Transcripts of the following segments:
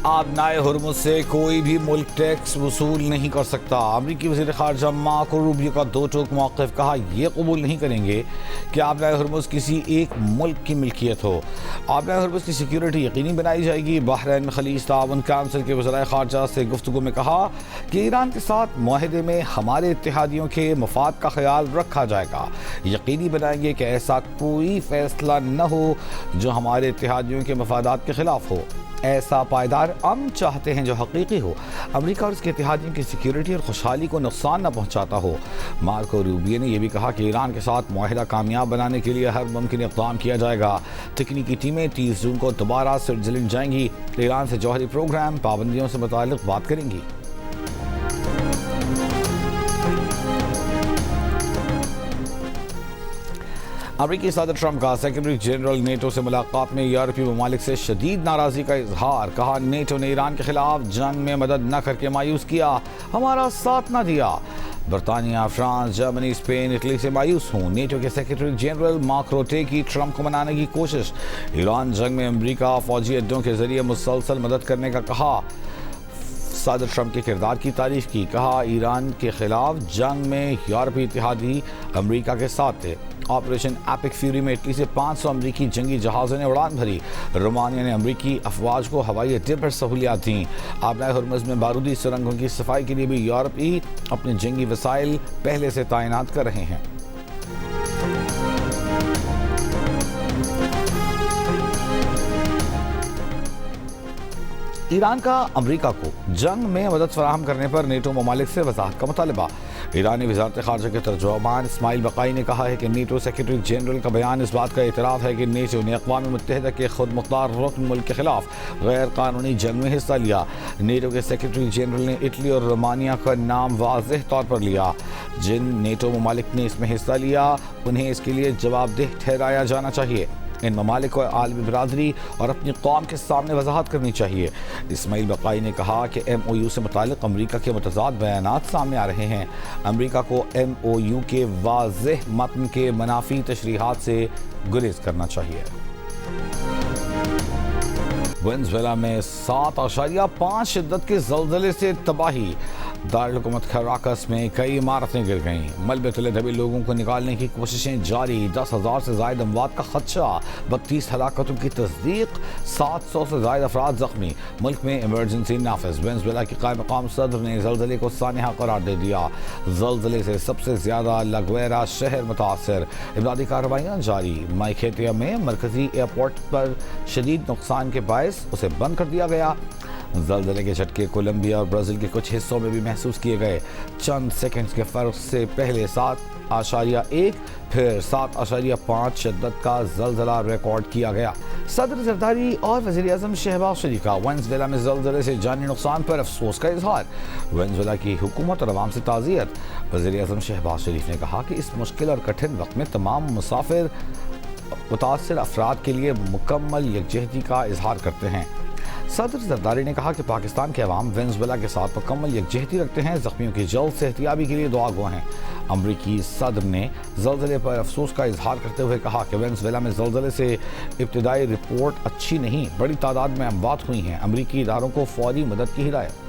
آبنائے ہرمز سے کوئی بھی ملک ٹیکس وصول نہیں کر سکتا۔ امریکی وزیر خارجہ مارکو روبیو کا دو ٹوک موقف، کہا یہ قبول نہیں کریں گے کہ آبنائے ہرمز کسی ایک ملک کی ملکیت ہو۔ آبنائے ہرمز کی سیکیورٹی یقینی بنائی جائے گی۔ بحرین میں خلیج تعاون کونسل کے وزرائے خارجہ سے گفتگو میں کہا کہ ایران کے ساتھ معاہدے میں ہمارے اتحادیوں کے مفاد کا خیال رکھا جائے گا۔ یقینی بنائیں گے کہ ایسا کوئی فیصلہ نہ ہو جو ہمارے اتحادیوں کے مفادات کے خلاف ہو۔ ایسا پائیدار امن چاہتے ہیں جو حقیقی ہو، امریکہ اور اس کے اتحادیوں کی سیکیورٹی اور خوشحالی کو نقصان نہ پہنچاتا ہو۔ مارکو روبیو نے یہ بھی کہا کہ ایران کے ساتھ معاہدہ کامیاب بنانے کے لیے ہر ممکن اقدام کیا جائے گا۔ تکنیکی ٹیمیں 30 جون کو دوبارہ سوئٹزرلینڈ جائیں گی، ایران سے جوہری پروگرام پابندیوں سے متعلق بات کریں گی۔ امریکی صدر ٹرمپ کا سیکرٹری جنرل نیٹو سے ملاقات میں یورپی ممالک سے شدید ناراضی کا اظہار، کہا نیٹو نے ایران کے خلاف جنگ میں مدد نہ کر کے مایوس کیا، ہمارا ساتھ نہ دیا۔ برطانیہ، فرانس، جرمنی، اسپین، اٹلی سے مایوس ہوں۔ نیٹو کے سیکرٹری جنرل مارک روٹے کی ٹرمپ کو منانے کی کوشش، ایران جنگ میں امریکہ فوجی اڈوں کے ذریعے مسلسل مدد کرنے کا کہا۔ صدر ٹرمپ کے کردار کی تعریف کی، کہا ایران کے خلاف جنگ میں یورپی اتحادی امریکہ کے ساتھ تھے۔ آپریشن ایپک فیوری میں اٹلی سے 500 امریکی جنگی جہازوں نے اڑان بھری۔ رومانیہ نے امریکی افواج کو ہوائی اڈے پر سہولیات دیں۔ آبنائے ہرمز میں بارودی سرنگوں کی صفائی کے لیے بھی یورپی اپنے جنگی وسائل پہلے سے تعینات کر رہے ہیں۔ ایران کا امریکہ کو جنگ میں مدد فراہم کرنے پر نیٹو ممالک سے وضاحت کا مطالبہ۔ ایرانی وزارت خارجہ کے ترجمان اسماعیل بقائی نے کہا ہے کہ نیٹو سیکرٹری جنرل کا بیان اس بات کا اعتراف ہے کہ نیٹو نے اقوام متحدہ کے خود مختار رکن ملک کے خلاف غیر قانونی جنگ میں حصہ لیا۔ نیٹو کے سیکرٹری جنرل نے اٹلی اور رومانیہ کا نام واضح طور پر لیا۔ جن نیٹو ممالک نے اس میں حصہ لیا انہیں اس کے لیے جواب دہ ٹھہرایا جانا چاہیے۔ ان ممالک کو عالمی برادری اور اپنی قوم کے سامنے وضاحت کرنی چاہیے۔ اسماعیل بقائی نے کہا کہ ایم او یو سے متعلق امریکہ کے متضاد بیانات سامنے آ رہے ہیں۔ امریکہ کو ایم او یو کے واضح متن کے منافی تشریحات سے گریز کرنا چاہیے۔ وینزویلا میں 7.5 شدت کے زلزلے سے تباہی، دارالحکومت کراکس میں کئی عمارتیں گر گئیں۔ ملبے تلے دبے لوگوں کو نکالنے کی کوششیں جاری، 10,000 سے زائد اموات کا خدشہ، 32 ہلاکتوں کی تصدیق، 700 سے زائد افراد زخمی۔ ملک میں ایمرجنسی نافذ۔ وینزویلا کے قائم مقام صدر نے زلزلے کو سانحہ قرار دے دیا۔ زلزلے سے سب سے زیادہ لاگویرا شہر متاثر، امدادی کارروائیاں جاری۔ مائکیٹیا میں مرکزی ایئرپورٹ پر شدید نقصان کے باعث اسے بند کر دیا گیا۔ زلزلے کے جھٹکے کولمبیا اور برازیل کے کچھ حصوں میں بھی محسوس کیے گئے۔ چند سیکنڈز کے فرق سے پہلے 7.1 پھر 7.5 شدت کا زلزلہ ریکارڈ کیا گیا۔ صدر زرداری اور وزیر اعظم شہباز شریف کا وینزویلا میں زلزلے سے جانی نقصان پر افسوس کا اظہار، وینزویلا کی حکومت اور عوام سے تعزیت۔ وزیر اعظم شہباز شریف نے کہا کہ اس مشکل اور کٹھن وقت میں تمام متاثر افراد کے لیے مکمل یکجہتی کا اظہار کرتے ہیں۔ صدر زرداری نے کہا کہ پاکستان کے عوام وینزویلا کے ساتھ مکمل یکجہتی رکھتے ہیں، زخمیوں کی جلد صحتیابی کے لیے دعا گو ہیں۔ امریکی صدر نے زلزلے پر افسوس کا اظہار کرتے ہوئے کہا کہ وینزویلا میں زلزلے سے ابتدائی رپورٹ اچھی نہیں، بڑی تعداد میں اموات ہوئی ہیں۔ امریکی اداروں کو فوری مدد کی ہدایت۔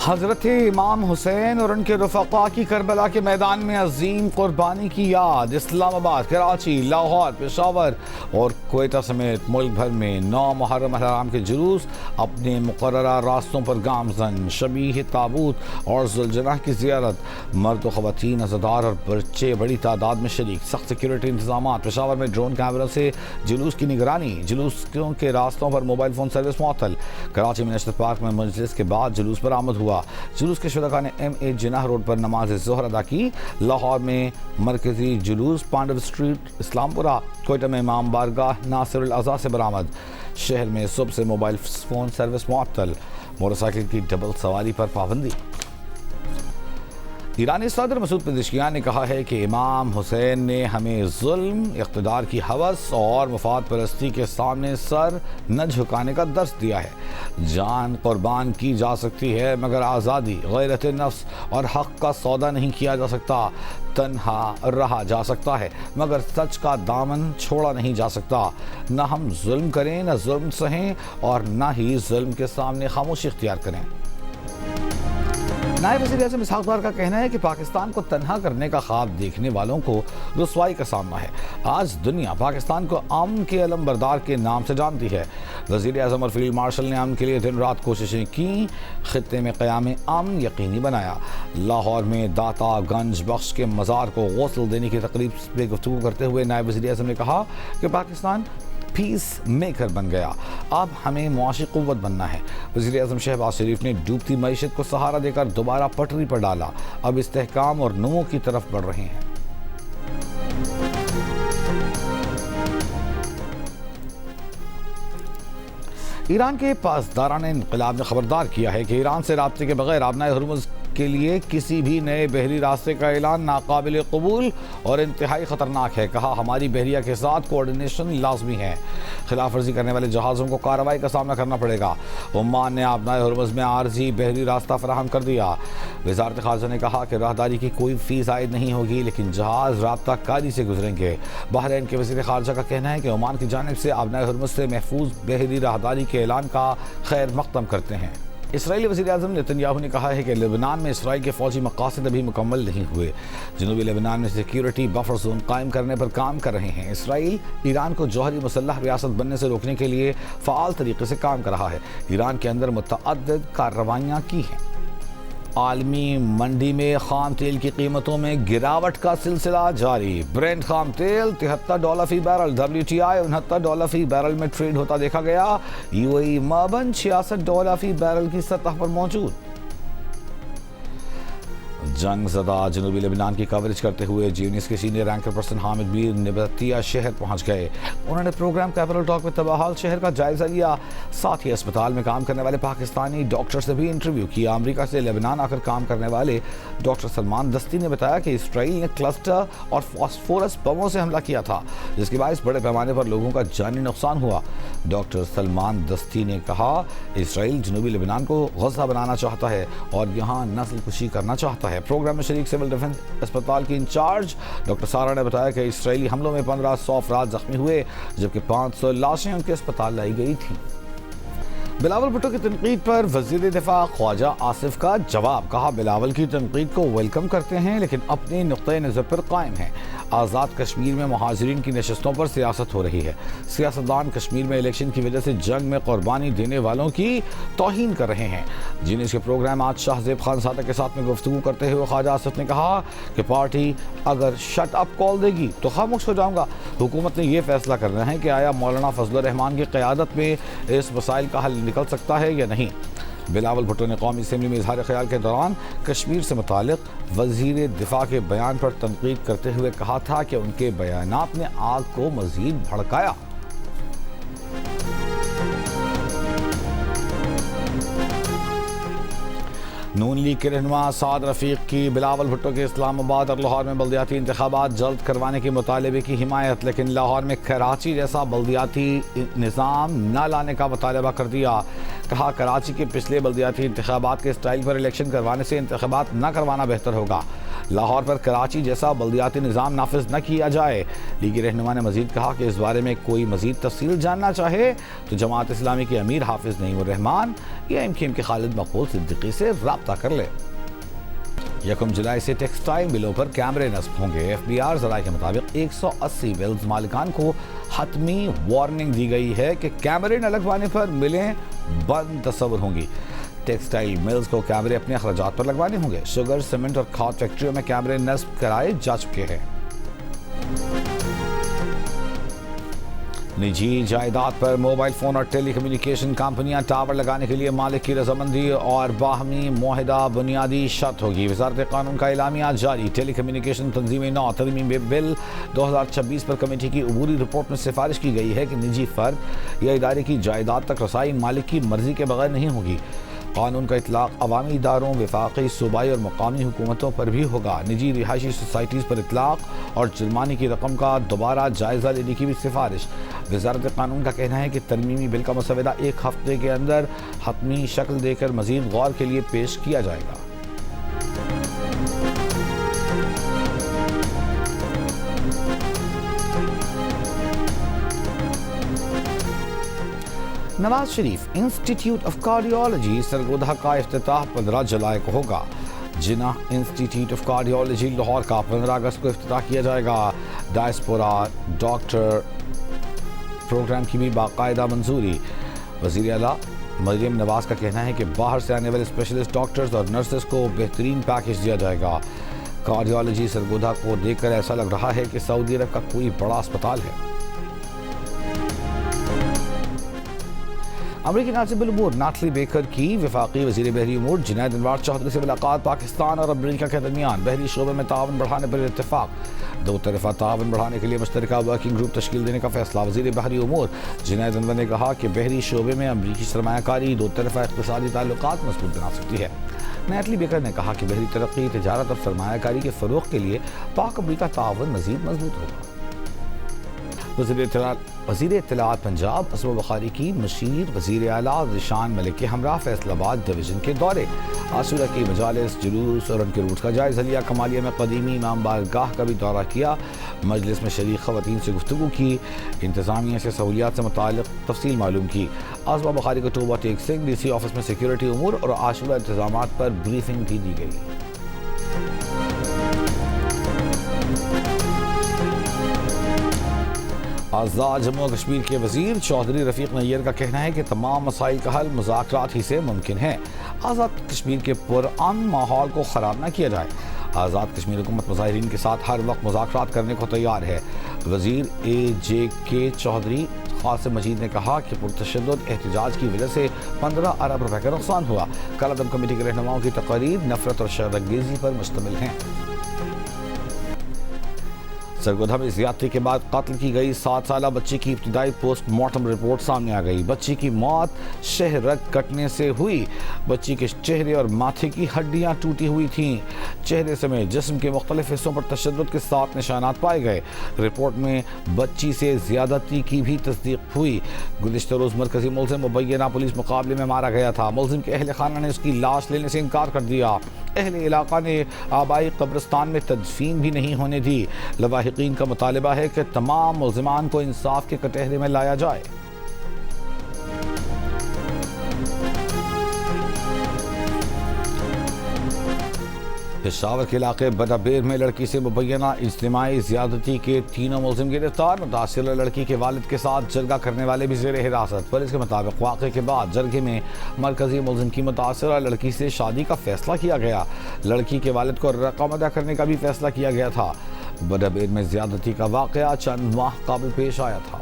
حضرت امام حسین اور ان کے رفقا کی کربلا کے میدان میں عظیم قربانی کی یاد۔ اسلام آباد، کراچی، لاہور، پشاور اور کوئٹہ سمیت ملک بھر میں 9 محرم الحرام کے جلوس اپنے مقررہ راستوں پر گامزن، شبیہ تابوت اور ذوالجناح کی زیارت۔ مرد و خواتین، عزادار اور بچے بڑی تعداد میں شریک۔ سخت سیکیورٹی انتظامات۔ پشاور میں ڈرون کیمروں سے جلوس کی نگرانی، جلوسوں کے راستوں پر موبائل فون سروس معطل۔ کراچی میں نیشنل پارک میں مجلس کے بعد جلوس برآمد ہوا۔ جلوس کے شرکاء نے ایم اے جناح روڈ پر نماز ظہر ادا کی۔ لاہور میں مرکزی جلوس پانڈو اسٹریٹ، اسلام پورہ۔ کوئٹہ میں امام بارگاہ ناصر الاعضاء سے برآمد۔ شہر میں صبح سے موبائل فون سروس معطل، موٹر سائیکل کی ڈبل سواری پر پابندی۔ ایرانی صدر مسعود پزشکیان نے کہا ہے کہ امام حسین نے ہمیں ظلم، اقتدار کی ہوس اور مفاد پرستی کے سامنے سر نہ جھکانے کا درس دیا ہے۔ جان قربان کی جا سکتی ہے مگر آزادی، غیرت نفس اور حق کا سودا نہیں کیا جا سکتا۔ تنہا رہا جا سکتا ہے مگر سچ کا دامن چھوڑا نہیں جا سکتا۔ نہ ہم ظلم کریں، نہ ظلم سہیں اور نہ ہی ظلم کے سامنے خاموشی اختیار کریں۔ نائب وزیر اعظم اسحاق ڈار کا کہنا ہے کہ پاکستان کو تنہا کرنے کا خواب دیکھنے والوں کو رسوائی کا سامنا ہے۔ آج دنیا پاکستان کو امن کے علم بردار کے نام سے جانتی ہے۔ وزیر اعظم اور فیلڈ مارشل نے امن کے لیے دن رات کوششیں کی، خطے میں قیام امن یقینی بنایا۔ لاہور میں داتا گنج بخش کے مزار کو غسل دینے کی تقریب میں گفتگو کرتے ہوئے نائب وزیر اعظم نے کہا کہ پاکستان پیس میکر بن گیا، اب ہمیں معاشی قوت بننا ہے۔ وزیر اعظم شہباز شریف نے ڈوبتی معیشت کو سہارا دے کر دوبارہ پٹری پر ڈالا، اب استحکام اور نمو کی طرف بڑھ رہے ہیں۔ ایران کے پاسداران انقلاب نے خبردار کیا ہے کہ ایران سے رابطے کے بغیر آبنائے ہرمز کے لیے کسی بھی نئے بحری راستے کا اعلان ناقابل قبول اور انتہائی خطرناک ہے۔ کہا ہماری بحریہ کے ساتھ کوارڈینیشن لازمی ہے، خلاف ورزی کرنے والے جہازوں کو کارروائی کا سامنا کرنا پڑے گا۔ عمان نے آبنائے ہرمز میں عارضی بحری راستہ فراہم کر دیا۔ وزارت خارجہ نے کہا کہ راہداری کی کوئی فیس عائد نہیں ہوگی لیکن جہاز رابطہ کاری سے گزریں گے۔ بحرین کے وزیر خارجہ کا کہنا ہے کہ عمان کی جانب سے آبنائے ہرمز سے محفوظ بحری راہداری کے اعلان کا خیر مقدم کرتے ہیں۔ اسرائیلی وزیر اعظم نیتن یاہو نے کہا ہے کہ لبنان میں اسرائیل کے فوجی مقاصد ابھی مکمل نہیں ہوئے۔ جنوبی لبنان میں سیکیورٹی بفر زون قائم کرنے پر کام کر رہے ہیں۔ اسرائیل ایران کو جوہری مسلح ریاست بننے سے روکنے کے لیے فعال طریقے سے کام کر رہا ہے۔ ایران کے اندر متعدد کارروائیاں کی ہیں۔ عالمی منڈی میں خام تیل کی قیمتوں میں گراوٹ کا سلسلہ جاری۔ برنٹ خام تیل $73 فی بیرل، WTI $69 فی بیرل میں ٹریڈ ہوتا دیکھا گیا۔ UAE مربن $66 فی بیرل کی سطح پر موجود۔ جنگ زدہ جنوبی لبنان کی کوریج کرتے ہوئے جی نیوز کے سینئر اینکر پرسن حامد میر نبطیہ شہر پہنچ گئے۔ انہوں نے پروگرام کیپٹل ٹاک میں تباہال شہر کا جائزہ لیا، ساتھ ہی اسپتال میں کام کرنے والے پاکستانی ڈاکٹر سے بھی انٹرویو کیا۔ امریکہ سے لبنان آ کر کام کرنے والے ڈاکٹر سلمان دستی نے بتایا کہ اسرائیل نے کلسٹر اور فاسفورس بموں سے حملہ کیا تھا جس کے باعث بڑے پیمانے پر لوگوں کا جانی نقصان ہوا۔ ڈاکٹر سلمان دستی نے کہا اسرائیل جنوبی لبنان کو غزہ بنانا چاہتا ہے اور یہاں نسل کشی کرنا چاہتا ہے۔ پروگرام میں شریک سول ڈیفنس اسپتال کی انچارج ڈاکٹر سارا نے بتایا کہ اسرائیلی حملوں میں 1500 افراد زخمی ہوئے جبکہ 500 لاشیں ان کے اسپتال لائی گئی تھیں۔ بلاول بھٹو کی تنقید پر وزیر دفاع خواجہ آصف کا جواب، کہا بلاول کی تنقید کو ویلکم کرتے ہیں لیکن اپنے نقطۂ نظر پر قائم ہیں۔ آزاد کشمیر میں مہاجرین کی نشستوں پر سیاست ہو رہی ہے۔ سیاستدان کشمیر میں الیکشن کی وجہ سے جنگ میں قربانی دینے والوں کی توہین کر رہے ہیں۔ جینیس کے پروگرام آج شاہ زیب خان صادق کے ساتھ میں گفتگو کرتے ہوئے خواجہ آصف نے کہا کہ پارٹی اگر شٹ اپ کال دے گی تو خاموش ہو جاؤں گا۔ حکومت نے یہ فیصلہ کرنا ہے کہ آیا مولانا فضل الرحمان کی قیادت میں اس مسائل کا حل نکل سکتا ہے یا نہیں۔ بلاول بھٹو نے قومی اسمبلی میں اظہار خیال کے دوران کشمیر سے متعلق وزیر دفاع کے بیان پر تنقید کرتے ہوئے کہا تھا کہ ان کے بیانات نے آگ کو مزید بھڑکایا۔ نون لیگ کے رہنما سعد رفیق کی بلاول بھٹو کے اسلام آباد اور لاہور میں بلدیاتی انتخابات جلد کروانے کے مطالبے کی حمایت، لیکن لاہور میں کراچی جیسا بلدیاتی نظام نہ لانے کا مطالبہ کر دیا۔ کہا کراچی کے پچھلے بلدیاتی انتخابات کے اسٹائل پر الیکشن کروانے سے انتخابات نہ کروانا بہتر ہوگا۔ لاہور پر کراچی جیسا بلدیاتی نظام نافذ نہ کیا جائے۔ لیگی رہنما نے مزید کہا کہ اس بارے میں کوئی مزید تفصیل جاننا چاہے تو جماعت اسلامی کے امیر حافظ نعیم الرحمان یا MKM کے خالد مقبول صدیقی سے رابطہ کر لے۔ 1 جولائی سے ٹیکسٹائل ملوں پر کیمرے نصب ہوں گے۔ FBR ذرائع کے مطابق 180 ملز مالکان کو حتمی وارننگ دی گئی ہے کہ کیمرے نہ لگوانے پر ملیں بند تصور ہوں گی۔ ٹیکسٹائل ملز کو کیمرے اپنے اخراجات پر لگوانے ہوں گے۔ شوگر، سیمنٹ اور کھاد فیکٹریوں میں کیمرے نصب کرائے جا چکے ہیں۔ نجی جائیداد پر موبائل فون اور ٹیلی کمیونیکیشن کمپنیاں ٹاور لگانے کے لیے مالک کی رضامندی اور باہمی معاہدہ بنیادی شرط ہوگی۔ وزارت قانون کا اعلامیہ جاری۔ ٹیلی کمیونیکیشن تنظیم نو ترمیم بل 2026 پر کمیٹی کی عبوری رپورٹ میں سفارش کی گئی ہے کہ نجی فرد یا ادارے کی جائیداد تک رسائی مالک کی مرضی کے بغیر نہیں ہوگی۔ قانون کا اطلاق عوامی اداروں، وفاقی، صوبائی اور مقامی حکومتوں پر بھی ہوگا۔ نجی رہائشی سوسائٹیز پر اطلاق اور جرمانے کی رقم کا دوبارہ جائزہ لینے کی بھی سفارش۔ وزارت قانون کا کہنا ہے کہ ترمیمی بل کا مسودہ 1 ہفتے کے اندر حتمی شکل دے کر مزید غور کے لیے پیش کیا جائے گا۔ Nawaz Sharif institute of cardiology Sargodha کا افتتاح 15 جولائی کو ہوگا۔ جناح انسٹیٹیوٹ آف کارڈیالوجی لاہور کا 15 اگست کو افتتاح کیا جائے گا۔ ڈائسپورا ڈاکٹر پروگرام کی بھی باقاعدہ منظوری۔ وزیر اعلیٰ مریم نواز کا کہنا ہے کہ باہر سے آنے والے اسپیشلسٹ ڈاکٹرز اور نرسز کو بہترین پیکیج دیا جائے گا۔ کارڈیالوجی سرگودھا کو دیکھ کر ایسا لگ رہا ہے کہ سعودی عرب کا کوئی بڑا اسپتال ہے۔ امریکی ناصب الامور ناتلی بیکر کی وفاقی وزیر بحری امور جنید انوار چودھری سے ملاقات۔ پاکستان اور امریکہ کے درمیان بحری شعبے میں تعاون بڑھانے پر اتفاق۔ دو طرفہ تعاون بڑھانے کے لیے مشترکہ ورکنگ گروپ تشکیل دینے کا فیصلہ۔ وزیر بحری امور جنید انور نے کہا کہ بحری شعبے میں امریکی سرمایہ کاری دو طرفہ اقتصادی تعلقات مضبوط بنا سکتی ہے۔ نیتلی بیکر نے کہا کہ بحری ترقی، تجارت اور سرمایہ کاری کے فروغ کے لیے پاک امریکہ تعاون مزید مضبوط ہوگا۔ وزیر اطلاعات پنجاب اسما بخاری کی مشیر وزیر اعلیٰ ذیشان ملک کے ہمراہ فیصل آباد ڈویژن کے دورے۔ عاشورہ کی مجالس، جلوس اور ان کے روٹ کا جائزہ لیا۔ کمالیہ میں قدیمی امام بارگاہ کا بھی دورہ کیا۔ مجلس میں شریک خواتین سے گفتگو کی۔ انتظامیہ سے سہولیات سے متعلق تفصیل معلوم کی۔ اسما بخاری کو توبہ ٹیک سنگھ ڈی سی آفس میں سیکیورٹی امور اور عاشورہ انتظامات پر بریفنگ بھی دی گئی۔ آزاد جموں و کشمیر کے وزیر چودھری رفیق نیر کا کہنا ہے کہ تمام مسائل کا حل مذاکرات ہی سے ممکن ہے۔ آزاد کشمیر کے پرامن ماحول کو خراب نہ کیا جائے۔ آزاد کشمیر حکومت مظاہرین کے ساتھ ہر وقت مذاکرات کرنے کو تیار ہے۔ وزیر AJK چودھری قاسم مجید نے کہا کہ پرتشدد احتجاج کی وجہ سے 15 ارب روپے کا نقصان ہوا۔ کل عدم کمیٹی کے رہنماؤں کی تقاریر نفرت اور شر انگیزی پر مشتمل ہیں۔ سرگودھا میں زیادتی کے بعد قتل کی گئی 7 سالہ بچی کی ابتدائی پوسٹ مارٹم رپورٹ سامنے آ گئی۔ بچی کی موت شہ رگ کٹنے سے ہوئی۔ بچی کے چہرے اور ماتھے کی ہڈیاں ٹوٹی ہوئی تھیں۔ چہرے سمیت جسم کے مختلف حصوں پر تشدد کے 7 نشانات پائے گئے۔ رپورٹ میں بچی سے زیادتی کی بھی تصدیق ہوئی۔ گزشتہ روز مرکزی ملزم مبینہ پولیس مقابلے میں مارا گیا تھا۔ ملزم کے اہل خانہ نے اس کی لاش لینے سے انکار کر دیا۔ اہل علاقہ نے آبائی قبرستان میں تدفین بھی نہیں ہونے دی۔ لواحقین کا مطالبہ ہے کہ تمام ملزمان کو انصاف کے کٹہرے میں لایا جائے۔ پشاور کے علاقے بدابیر میں لڑکی سے مبینہ اجتماعی زیادتی کے 3 ملزم گرفتار۔ متاثرہ لڑکی کے والد کے ساتھ جرگہ کرنے والے بھی زیر حراست۔ پولیس کے مطابق واقعے کے بعد جرگے میں مرکزی ملزم کی متاثرہ لڑکی سے شادی کا فیصلہ کیا گیا۔ لڑکی کے والد کو رقم ادا کرنے کا بھی فیصلہ کیا گیا تھا۔ بدابیر میں زیادتی کا واقعہ چند ماہ قبل پیش آیا تھا۔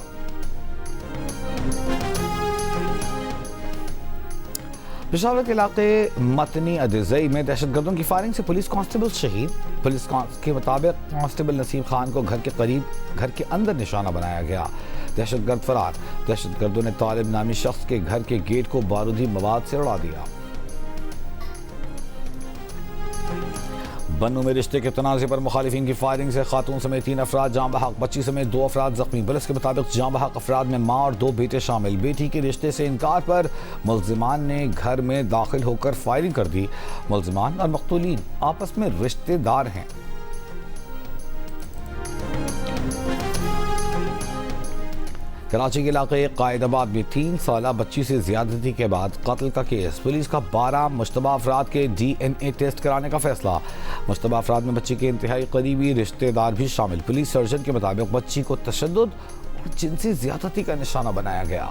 پشاور کے علاقے متنی ادرزئی میں دہشت گردوں کی فائرنگ سے پولیس کانسٹیبل شہید۔ پولیس کے مطابق کانسٹیبل نسیم خان کو گھر کے اندر نشانہ بنایا گیا۔ دہشت گرد فرار۔ دہشت گردوں نے طالب نامی شخص کے گھر کے گیٹ کو بارودی مواد سے اڑا دیا۔ بنوں میں رشتے کے تنازع پر مخالفین کی فائرنگ سے خاتون سمیت 3 افراد جاں بحق، بچی سمیت 2 افراد زخمی۔ پولیس کے مطابق جاں بحق افراد میں ماں اور 2 بیٹے شامل۔ بیٹی کے رشتے سے انکار پر ملزمان نے گھر میں داخل ہو کر فائرنگ کر دی۔ ملزمان اور مقتولین آپس میں رشتے دار ہیں۔ کراچی کے علاقے قائد آباد میں 3 سالہ بچی سے زیادتی کے بعد قتل کا کیس۔ پولیس کا 12 مشتبہ افراد کے DNA ٹیسٹ کرانے کا فیصلہ۔ مشتبہ افراد میں بچی کے انتہائی قریبی رشتہ دار بھی شامل۔ پولیس سرجن کے مطابق بچی کو تشدد اور جنسی زیادتی کا نشانہ بنایا گیا۔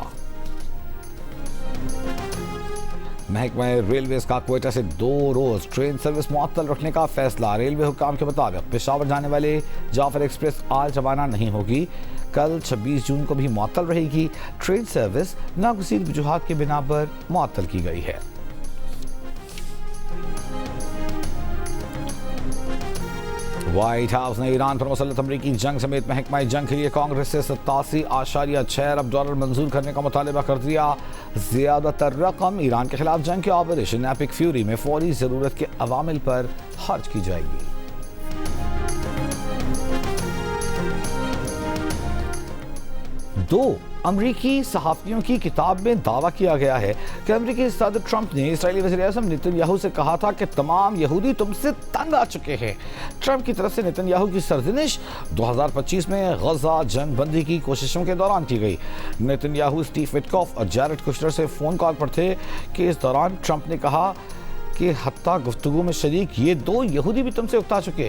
محکمہ ریلویز کا کوئٹہ سے 2 روز ٹرین سروس معطل رکھنے کا فیصلہ۔ ریلوے حکام کے مطابق پشاور جانے والے جعفر ایکسپریس آج روانہ نہیں ہوگی۔ کل 26 جون کو بھی معطل رہے گی۔ ٹرین سروس ناگزیر وجوہات کی بنا پر معطل کی گئی ہے۔ وائٹ ہاؤس نے ایران پر مسلط امریکی جنگ سمیت محکمہ جنگ کے لیے کانگریس سے 87.6 ارب ڈالر منظور کرنے کا مطالبہ کر دیا. زیادہ تر رقم ایران کے خلاف جنگ کے آپریشن ایپک فیوری میں فوری ضرورت کے عوامل پر خرچ کی جائے گی. دو امریکی صحافیوں کی کتاب میں دعویٰ کیا گیا ہے کہ امریکی صدر ٹرمپ نے اسرائیلی وزیر اعظم نتن یاہو سے کہا تھا کہ تمام یہودی تم سے تنگ آ چکے ہیں. ٹرمپ کی طرف سے نتن یاہو کی سرزنش 2025 میں غزہ جنگ بندی کی کوششوں کے دوران کی گئی. نتن یاہو اسٹیو وٹکوف اور جیرڈ کشنر سے فون کال پر تھے کہ اس دوران ٹرمپ نے کہا کہ حتیٰ گفتگو میں شریک یہ دو یہودی بھی تم سے اکتا چکے.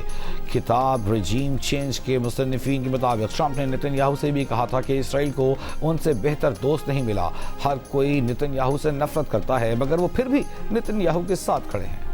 کتاب رجیم چینج کے مصنفین کے مطابق ٹرمپ نے نتن یاہو سے بھی کہا تھا کہ اسرائیل کو ان سے بہتر دوست نہیں ملا. ہر کوئی نتن یاہو سے نفرت کرتا ہے مگر وہ پھر بھی نتن یاہو کے ساتھ کھڑے ہیں.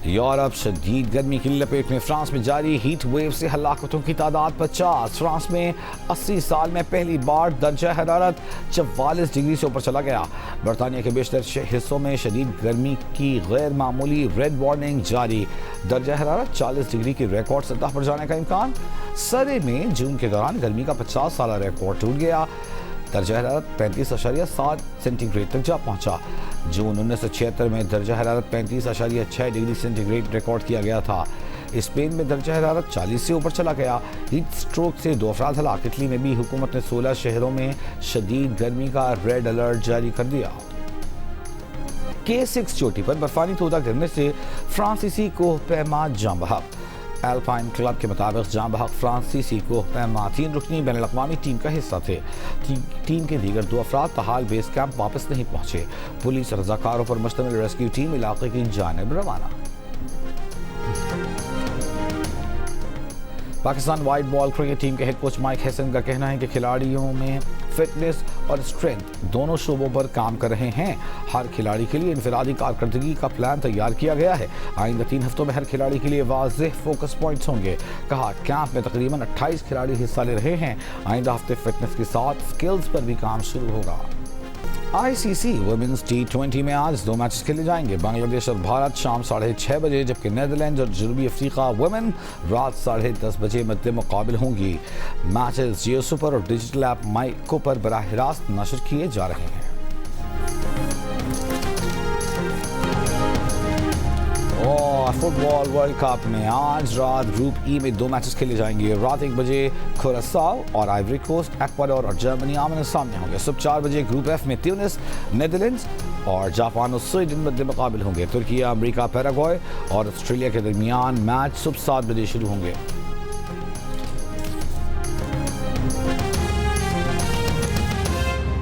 یورپ شدید گرمی کی لپیٹ میں. فرانس میں جاری ہیٹ ویو سے ہلاکتوں کی تعداد 50. فرانس میں 80 سال میں پہلی بار درجہ حرارت 44 ڈگری سے اوپر چلا گیا. برطانیہ کے بیشتر حصوں میں شدید گرمی کی غیر معمولی ریڈ وارننگ جاری. درجہ حرارت 40 ڈگری کی ریکارڈ سطح پر جانے کا امکان. سرے میں جون کے دوران گرمی کا 50 سالہ ریکارڈ ٹوٹ گیا. درجہ حرارت 35.7 سینٹی گریڈ تک جا پہنچا. جون 1976 میں درجہ حرارت 35.6 ڈگری سینٹی گریڈ ریکارڈ کیا گیا تھا. اسپین میں درجہ حرارت 40 سے اوپر چلا گیا. ہیٹ سٹروک سے 2 افراد ہلاک. اٹلی میں بھی حکومت نے 16 شہروں میں شدید گرمی کا ریڈ الرٹ جاری کر دیا. K6 چوٹی پر برفانی تودہ گرنے سے فرانسیسی کوہ پیما جاں بحق. ایلپائن کلب کے مطابق جاں بحق فرانسیسی کوہ پیما 3 رکنی بین الاقوامی ٹیم کا حصہ تھے. ٹیم کے دیگر 2 افراد تاحال بیس کیمپ واپس نہیں پہنچے. پولیس رضاکاروں پر مشتمل ریسکیو ٹیم علاقے کی جانب روانہ. Pakistan white ball cricket team کے ہیڈ کوچ مائک ہیسن کا کہنا ہے کہ کھلاڑیوں میں فٹنس اور اسٹرینتھ دونوں شعبوں پر کام کر رہے ہیں. ہر کھلاڑی کے لیے انفرادی کارکردگی کا پلان تیار کیا گیا ہے. آئندہ 3 ہفتوں میں ہر کھلاڑی کے لیے واضح فوکس پوائنٹس ہوں گے. کہا کیمپ میں تقریباً 28 کھلاڑی حصہ لے رہے ہیں. آئندہ ہفتے فٹنس کے ساتھ سکلز پر بھی کام شروع ہوگا. ICC ویمنز T20 میں آج 2 میچز کھیلے جائیں گے. بنگلہ دیش اور بھارت شام 6:30 بجے جبکہ نیدرلینڈز اور جنوبی افریقہ ویمن رات 10:30 بجے مد مقابل ہوں گی. میچز جیو سپر اور ڈیجیٹل ایپ مائیکو پر براہ راست نشر کیے جا رہے ہیں. فٹ بال ورلڈ کپ میں آج رات گروپ ای میں 2 میچز کھیلے جائیں گے. رات 1 بجے کوراساؤ اور آئیوری کوسٹ ایکواڈور اور جرمنی آمنے سامنے ہوں گے. صبح 4 بجے گروپ ایف میں تیونس نیدرلینڈز اور جاپان اور سویڈن مد مقابل ہوں گے. ترکیہ امریکہ پیراگوئے اور آسٹریلیا کے درمیان میچ صبح 7 بجے شروع ہوں گے.